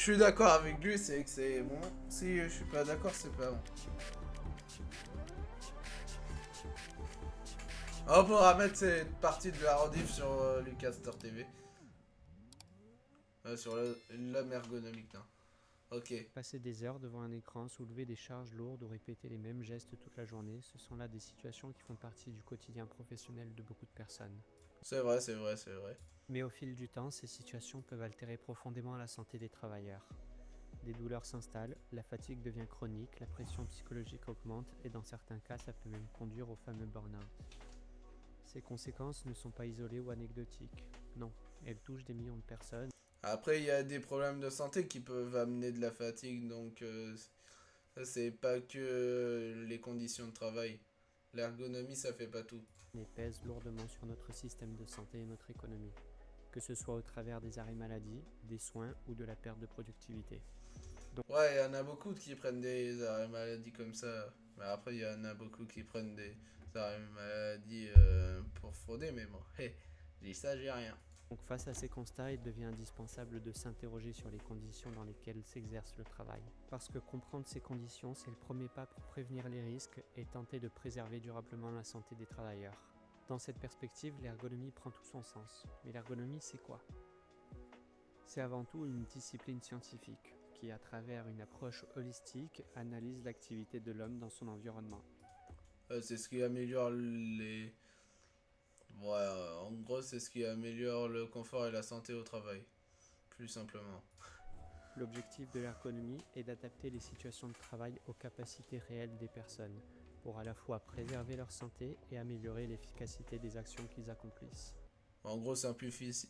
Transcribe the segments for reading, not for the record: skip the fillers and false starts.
Je suis d'accord avec lui, c'est que c'est bon. Si je suis pas d'accord, c'est pas bon. On pourra mettre cette partie de la rediff sur Lucaster TV. Sur l'homme ergonomique, non. Ok. Passer des heures devant un écran, soulever des charges lourdes ou répéter les mêmes gestes toute la journée, ce sont là des situations qui font partie du quotidien professionnel de beaucoup de personnes. C'est vrai, c'est vrai, c'est vrai. Mais au fil du temps, ces situations peuvent altérer profondément la santé des travailleurs. Des douleurs s'installent, la fatigue devient chronique, la pression psychologique augmente et dans certains cas, ça peut même conduire au fameux burn-out. Ces conséquences ne sont pas isolées ou anecdotiques. Non, elles touchent des millions de personnes. Après, il y a des problèmes de santé qui peuvent amener de la fatigue, donc ça, c'est pas que les conditions de travail. L'ergonomie, ça fait pas tout. Et pèsent lourdement sur notre système de santé et notre économie, que ce soit au travers des arrêts maladie, des soins ou de la perte de productivité. Ouais, il y en a beaucoup qui prennent des arrêts maladie comme ça. Mais après, il y en a beaucoup qui prennent des arrêts maladie pour frauder, mais bon, hé, j'ai ça, j'ai rien. Donc face à ces constats, il devient indispensable de s'interroger sur les conditions dans lesquelles s'exerce le travail. Parce que comprendre ces conditions, c'est le premier pas pour prévenir les risques et tenter de préserver durablement la santé des travailleurs. Dans cette perspective, l'ergonomie prend tout son sens. Mais l'ergonomie, c'est quoi ? C'est avant tout une discipline scientifique qui, à travers une approche holistique, analyse l'activité de l'homme dans son environnement. C'est ce qui améliore les... Ouais, en gros, c'est ce qui améliore le confort et la santé au travail. Plus simplement. L'objectif de l'ergonomie est d'adapter les situations de travail aux capacités réelles des personnes, pour à la fois préserver leur santé et améliorer l'efficacité des actions qu'ils accomplissent. En gros, simpliciter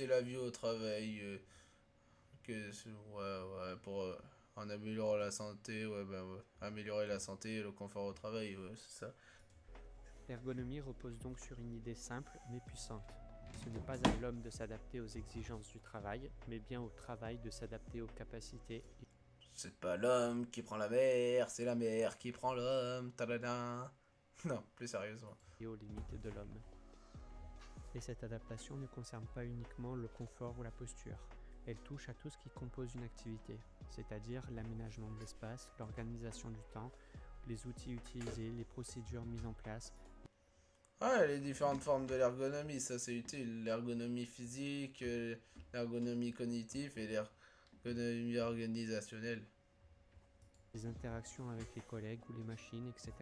la vie au travail. Ouais, pour en améliorant la santé, ouais, ben, ouais, améliorer la santé et le confort au travail, ouais, c'est ça. L'ergonomie repose donc sur une idée simple mais puissante. Ce n'est pas à l'homme de s'adapter aux exigences du travail, mais bien au travail de s'adapter aux capacités C'est pas l'homme qui prend la mer, c'est la mer qui prend l'homme. Tadada. Non, plus sérieusement. et aux limites de l'homme. Et cette adaptation ne concerne pas uniquement le confort ou la posture. Elle touche à tout ce qui compose une activité, c'est-à-dire l'aménagement de l'espace, l'organisation du temps, les outils utilisés, les procédures mises en place. Ouais, les différentes formes de l'ergonomie, ça c'est utile. L'ergonomie physique, l'ergonomie cognitive et l'ergonomie organisationnelle. Les interactions avec les collègues ou les machines, etc.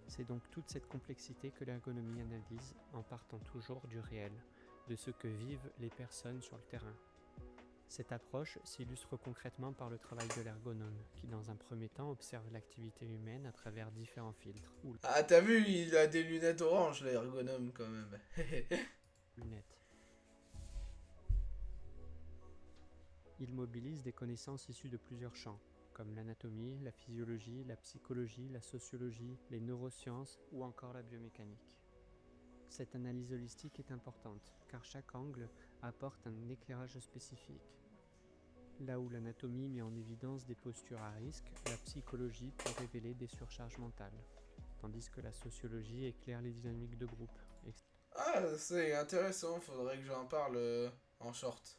C'est donc toute cette complexité que l'ergonomie analyse en partant toujours du réel, de ce que vivent les personnes sur le terrain. Cette approche s'illustre concrètement par le travail de l'ergonome, qui dans un premier temps observe l'activité humaine à travers différents filtres ou Ah, t'as vu, il a des lunettes oranges, l'ergonome quand même. lunettes. Il mobilise des connaissances issues de plusieurs champs, comme l'anatomie, la physiologie, la psychologie, la sociologie, les neurosciences ou encore la biomécanique. Cette analyse holistique est importante, car chaque angle apporte un éclairage spécifique. Là où l'anatomie met en évidence des postures à risque, la psychologie peut révéler des surcharges mentales, tandis que la sociologie éclaire les dynamiques de groupe. Ah, c'est intéressant, faudrait que j'en parle en short.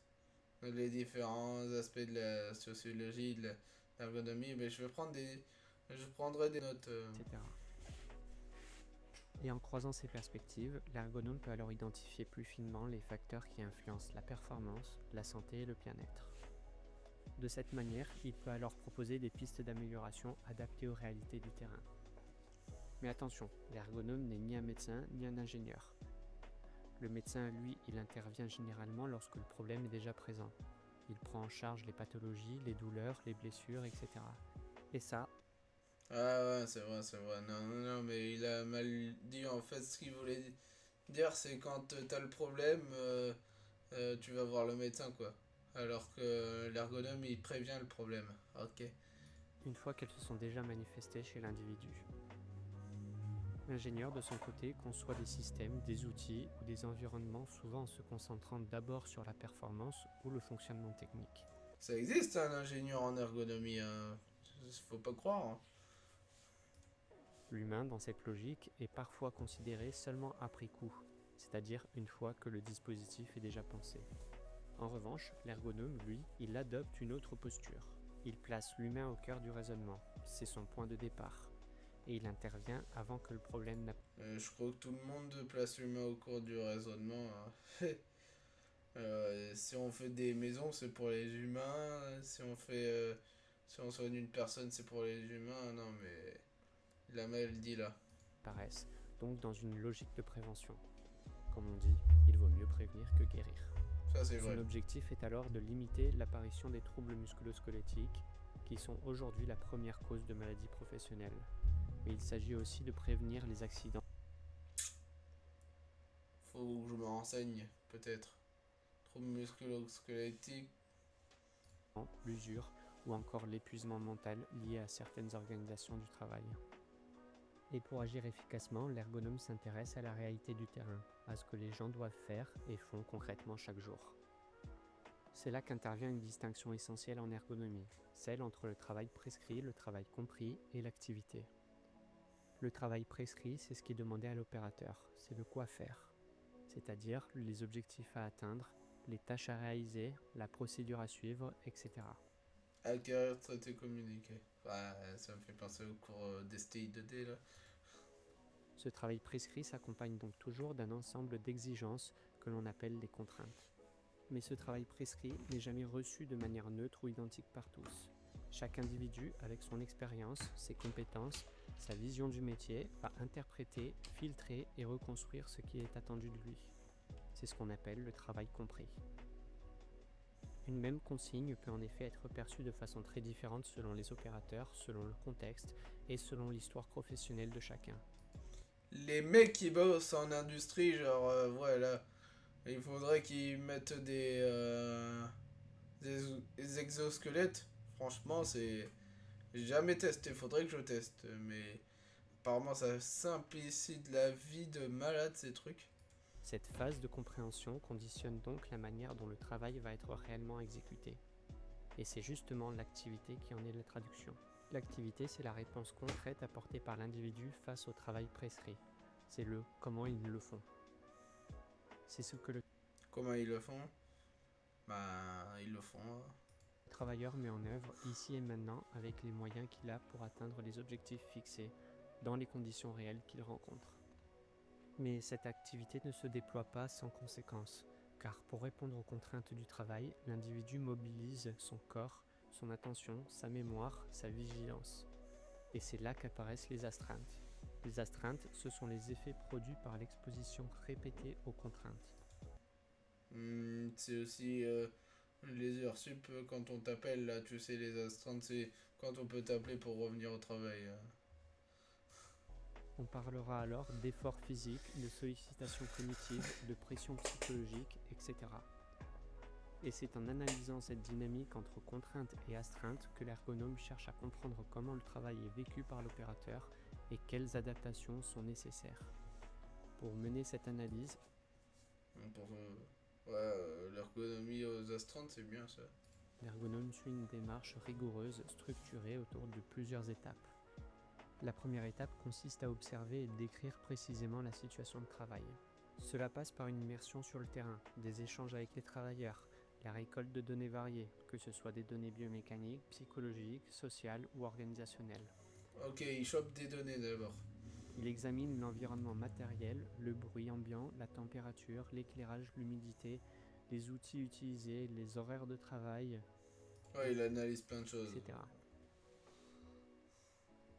Les différents aspects de la sociologie, de l'ergonomie, mais je prendrai des notes. Etc. Et en croisant ces perspectives, l'ergonome peut alors identifier plus finement les facteurs qui influencent la performance, la santé et le bien-être. De cette manière, il peut alors proposer des pistes d'amélioration adaptées aux réalités du terrain. Mais attention, l'ergonome n'est ni un médecin ni un ingénieur. Le médecin, lui, il intervient généralement lorsque le problème est déjà présent. Il prend en charge les pathologies, les douleurs, les blessures, etc. Et ça, Ah ouais, c'est vrai, c'est vrai. Non, non, non, mais il a mal dit en fait ce qu'il voulait dire, c'est quand t'as le problème, tu vas voir le médecin quoi. Alors que l'ergonome il prévient le problème. Ok. une fois qu'elles se sont déjà manifestées chez l'individu. L'ingénieur, de son côté, conçoit des systèmes, des outils ou des environnements souvent en se concentrant d'abord sur la performance ou le fonctionnement technique. Ça existe un ingénieur en ergonomie, hein. Faut pas croire, hein. L'humain, dans cette logique, est parfois considéré seulement après coup, c'est-à-dire une fois que le dispositif est déjà pensé. En revanche, l'ergonome, lui, il adopte une autre posture. Il place l'humain au cœur du raisonnement, c'est son point de départ, et il intervient avant que le problème n'apparaisse. Je crois que tout le monde place l'humain au cours du raisonnement, hein. Si on fait des maisons, c'est pour les humains. Si on soigne une personne, c'est pour les humains. Non, mais la maladie là. Donc dans une logique de prévention. Comme on dit, il vaut mieux prévenir que guérir. Ça, c'est vrai. Son objectif est alors de limiter l'apparition des troubles musculo-squelettiques, qui sont aujourd'hui la première cause de maladie professionnelle. Mais il s'agit aussi de prévenir les accidents. Faut que je me renseigne, peut-être. Troubles musculo-squelettiques. L'usure ou encore l'épuisement mental lié à certaines organisations du travail. Et pour agir efficacement, l'ergonome s'intéresse à la réalité du terrain, à ce que les gens doivent faire et font concrètement chaque jour. C'est là qu'intervient une distinction essentielle en ergonomie, celle entre le travail prescrit, le travail compris et l'activité. Le travail prescrit, c'est ce qui est demandé à l'opérateur, c'est le quoi faire, c'est-à-dire les objectifs à atteindre, les tâches à réaliser, la procédure à suivre, etc. Acquérir, traiter, communiquer. Ça me fait penser au cours d'STI 2D là. Ce travail prescrit s'accompagne donc toujours d'un ensemble d'exigences que l'on appelle les contraintes. Mais ce travail prescrit n'est jamais reçu de manière neutre ou identique par tous. Chaque individu, avec son expérience, ses compétences, sa vision du métier, va interpréter, filtrer et reconstruire ce qui est attendu de lui. C'est ce qu'on appelle le travail compris. Une même consigne peut en effet être perçue de façon très différente selon les opérateurs, selon le contexte et selon l'histoire professionnelle de chacun. Les mecs qui bossent en industrie, genre, voilà, il faudrait qu'ils mettent des exosquelettes. Franchement, c'est. J'ai jamais testé, faudrait que je teste. Mais apparemment, ça simplifie de la vie de malade ces trucs. Cette phase de compréhension conditionne donc la manière dont le travail va être réellement exécuté. Et c'est justement l'activité qui en est la traduction. L'activité, c'est la réponse concrète apportée par l'individu face au travail prescrit. C'est le comment ils le font. C'est ce que le Comment ils le font? Ils le font. travailleur met en œuvre ici et maintenant avec les moyens qu'il a pour atteindre les objectifs fixés dans les conditions réelles qu'il rencontre. Mais cette activité ne se déploie pas sans conséquences, car pour répondre aux contraintes du travail, l'individu mobilise son corps, son attention, sa mémoire, sa vigilance. Et c'est là qu'apparaissent les astreintes. Les astreintes, ce sont les effets produits par l'exposition répétée aux contraintes. C'est aussi les heures sup quand on t'appelle là, tu sais, les astreintes, c'est quand on peut t'appeler pour revenir au travail. On parlera alors d'efforts physiques, de sollicitations cognitives, de pression psychologique, etc. Et c'est en analysant cette dynamique entre contraintes et astreintes que l'ergonome cherche à comprendre comment le travail est vécu par l'opérateur et quelles adaptations sont nécessaires. Pour mener cette analyse, L'ergonomie aux astreintes, c'est bien ça. l'ergonome suit une démarche rigoureuse, structurée autour de plusieurs étapes. La première étape consiste à observer et décrire précisément la situation de travail. Cela passe par une immersion sur le terrain, des échanges avec les travailleurs, la récolte de données variées, que ce soit des données biomécaniques, psychologiques, sociales ou organisationnelles. Ok, il chope des données d'abord. Il examine l'environnement matériel, le bruit ambiant, la température, l'éclairage, l'humidité, les outils utilisés, les horaires de travail, Ouais, il analyse plein de choses. etc.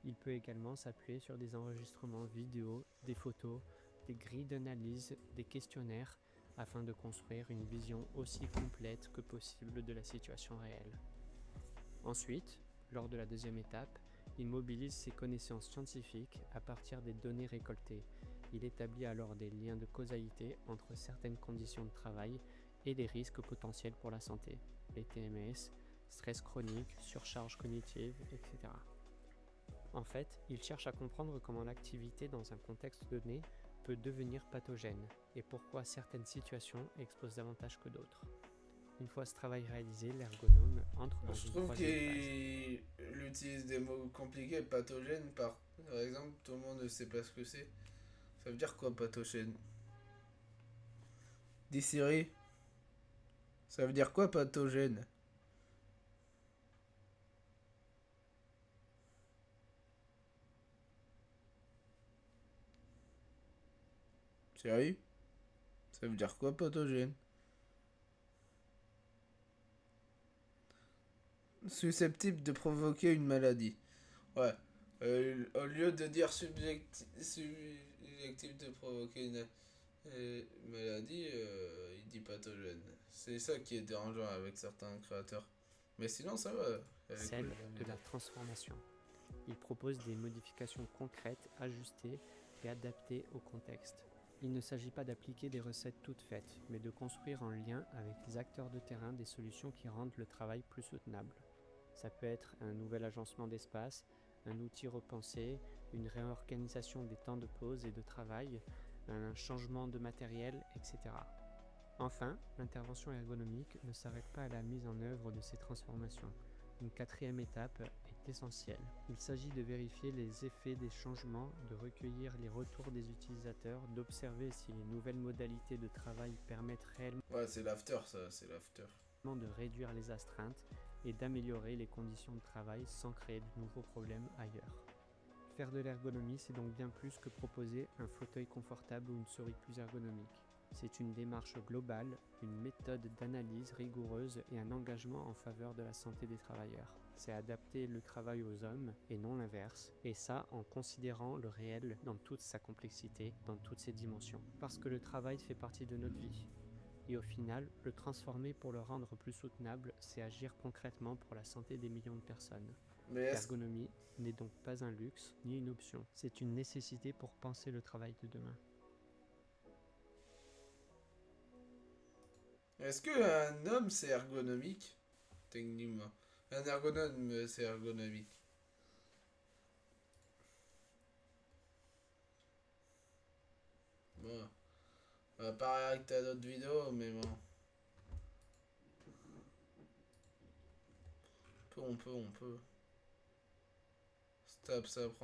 Il peut également s'appuyer sur des enregistrements vidéo, des photos, des grilles d'analyse, des questionnaires, afin de construire une vision aussi complète que possible de la situation réelle. Ensuite, lors de la deuxième étape, il mobilise ses connaissances scientifiques à partir des données récoltées. Il établit alors des liens de causalité entre certaines conditions de travail et des risques potentiels pour la santé, les TMS, stress chronique, surcharge cognitive, etc. En fait, il cherche à comprendre comment l'activité dans un contexte donné peut devenir pathogène et pourquoi certaines situations exposent davantage que d'autres. Une fois ce travail réalisé, l'ergonome entre dans Je une trouve troisième phase. qu'il utilise des mots compliqués. Pathogène, par exemple, tout le monde ne sait pas ce que c'est. Ça veut dire quoi, pathogène? Dis Siri, Ça veut dire quoi pathogène? Sérieux? Ça veut dire quoi pathogène? Susceptible de provoquer une maladie. Ouais. Au lieu de dire subjectif de provoquer une maladie, il dit pathogène. C'est ça qui est dérangeant avec certains créateurs. Mais sinon, ça va. Elle est Celle cool, de la transformation. Il propose des modifications concrètes, ajustées et adaptées au contexte. Il ne s'agit pas d'appliquer des recettes toutes faites, mais de construire en lien avec les acteurs de terrain des solutions qui rendent le travail plus soutenable. Ça peut être un nouvel agencement d'espace, un outil repensé, une réorganisation des temps de pause et de travail, un changement de matériel, etc. Enfin, l'intervention ergonomique ne s'arrête pas à la mise en œuvre de ces transformations. Une quatrième étape est essentielle. Il s'agit de vérifier les effets des changements, de recueillir les retours des utilisateurs, d'observer si les nouvelles modalités de travail permettent réellement Ouais, c'est l'after, ça, c'est l'after. de réduire les astreintes et d'améliorer les conditions de travail sans créer de nouveaux problèmes ailleurs. Faire de l'ergonomie, c'est donc bien plus que proposer un fauteuil confortable ou une souris plus ergonomique. C'est une démarche globale, une méthode d'analyse rigoureuse et un engagement en faveur de la santé des travailleurs. C'est adapter le travail aux hommes et non l'inverse, et ça en considérant le réel dans toute sa complexité, dans toutes ses dimensions. Parce que le travail fait partie de notre vie. Et au final, le transformer pour le rendre plus soutenable, c'est agir concrètement pour la santé des millions de personnes. Mais L'ergonomie n'est donc pas un luxe ni une option, c'est une nécessité pour penser le travail de demain. est-ce qu'un homme c'est ergonomique? Techniquement. Un ergonome c'est ergonomique. Bon. On va pas réacter à d'autres vidéos, mais bon. On peut. Stop, ça prend.